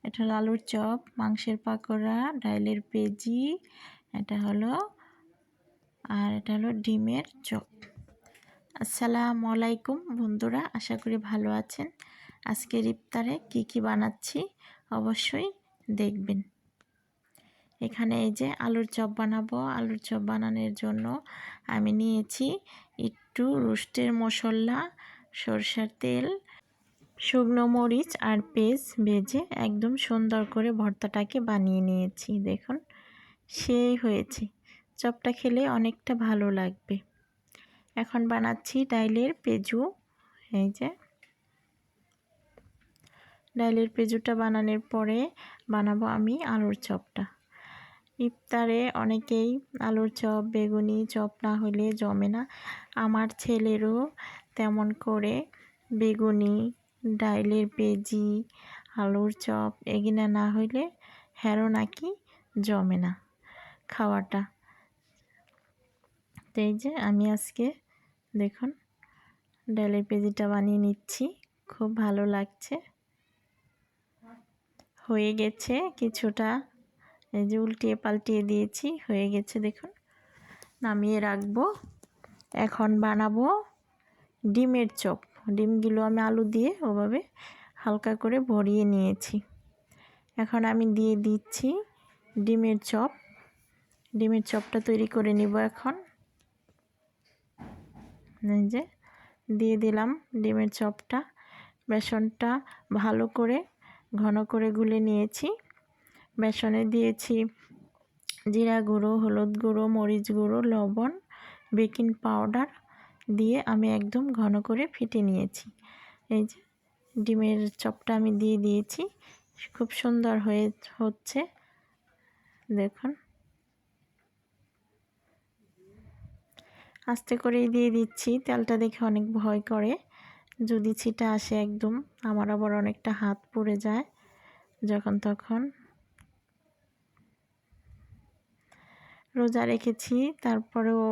এটা হলো আলুর চপ, মাংসের পাকোড়া, ডাইলের পেঁজি, এটা হলো আর এটা হলো ডিমের চপ। আসসালামু আলাইকুম বন্ধুরা, আশা করি ভালো আছেন। আজকের ইফতারে কি বানাচ্ছি অবশ্যই দেখবেন। এখানে এই যে আলুর চপ বানাবো। আলুর চপ বানানোর জন্য আমি নিয়েছি একটু রোস্টের মশলা, সরষের তেল, শুকনো মরিচ আর পেঁয়াজ ভেজে একদম সুন্দর করে ভর্তাটাকে বানিয়ে নিয়েছি। দেখুন সেই হয়েছে, চপটা খেলে অনেকটা ভালো লাগবে। এখন বানাচ্ছি ডাইলের পেঁজু। এই যে ডাইলের পেঁজুটা বানানোর পরে বানাবো আমি আলুর চপটা। ইফতারে অনেকেই আলুর চপ, বেগুনি চপ না হলে জমে না। আমার ছেলেরও তেমন করে বেগুনি, ডাইলের পেঁজি, আলুর চপ এগুলো না হইলে হেরো নাকি জমে না খাওয়াটা। তো এই যে আমি আজকে দেখুন ডাইলের পেঁজিটা বানিয়ে নিচ্ছি, খুব ভালো লাগছে। হয়ে গেছে কিছুটা, এই যে উল্টিয়ে পাল্টিয়ে দিয়েছি, হয়ে গেছে দেখুন। নামিয়ে রাখবো। এখন বানাবো ডিমের চপ। ডিমগুলো আমি আলু দিয়ে ওভাবে হালকা করে ভরিয়ে নিয়েছি। এখন আমি দিয়ে দিচ্ছি ডিমের চপ। ডিমের চপটা তৈরি করে নিব এখন। এই যে দিয়ে দিলাম ডিমের চপটা। বেসনটা ভালো করে ঘন করে গুলে নিয়েছি। বেসনে দিয়েছি জিরা গুঁড়ো, হলুদ গুঁড়ো, মরিচ গুঁড়ো, লবণ, বেকিং পাউডার দিয়ে আমি একদম ঘন করে ফেটে নিয়েছি। এই যে ডিমের চপটা আমি দিয়ে দিয়েছি, খুব সুন্দর হচ্ছে দেখুন। আস্তে করেই দিয়ে দিচ্ছি, তেলটা দেখে অনেক ভয় করে, যদি ছিটা আসে একদম। আমার আবার অনেকটা হাত পুড়ে যায় যখন তখন। রোজা রেখেছি, তারপরেও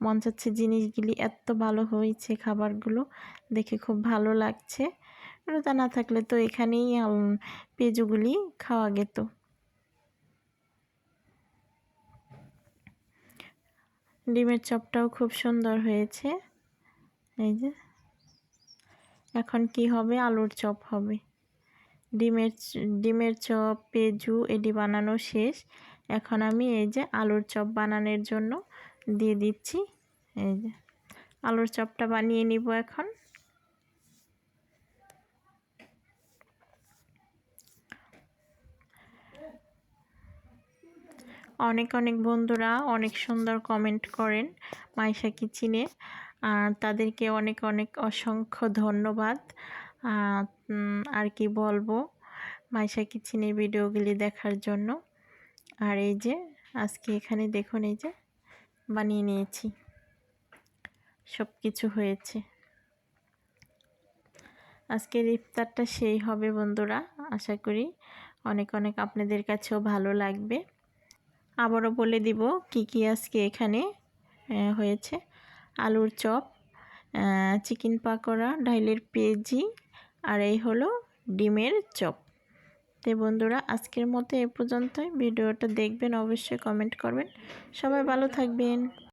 মন চাচ্ছে জিনিসগুলি এত ভালো হয়েছে, খাবারগুলো দেখে খুব ভালো লাগছে। রোজা না থাকলে তো এখানেই পেঁজুগুলি খাওয়া যেত। ডিমের চপটাও খুব সুন্দর হয়েছে। এই যে এখন কি হবে, আলুর চপ হবে। ডিমের চপ, পেঁজু এটি বানানো শেষ। এখন আমি এই যে আলুর চপ বানানোর জন্য দিয়ে দিচ্ছি। এই যে আলুর চপটা বানিয়ে নিব এখন। অনেক বন্ধুরা অনেক সুন্দর কমেন্ট করেন মাইশা কিচেনে, আর তাদেরকে অনেক অসংখ্য ধন্যবাদ। আর কি বলবো, মাইশা কিচেনের ভিডিওগুলি দেখার জন্য। আর এই যে আজকে এখানে দেখুন এই যে বানিয়ে নিয়েছি, সব কিছু হয়েছে। আজকের ইফতারটা সেই হবে বন্ধুরা, আশা করি অনেক আপনাদের কাছেও ভালো লাগবে। আবারও বলে দিব কি আজকে এখানে হয়েছে। আলুর চপ, চিকেন পাকোড়া, ডাইলের পেঁজি আর এই হলো ডিমের চপ। তো বন্ধুরা আজকের মতো এ পর্যন্তই। ভিডিওটা দেখবেন, অবশ্যই কমেন্ট করবেন। সবাই ভালো থাকবেন।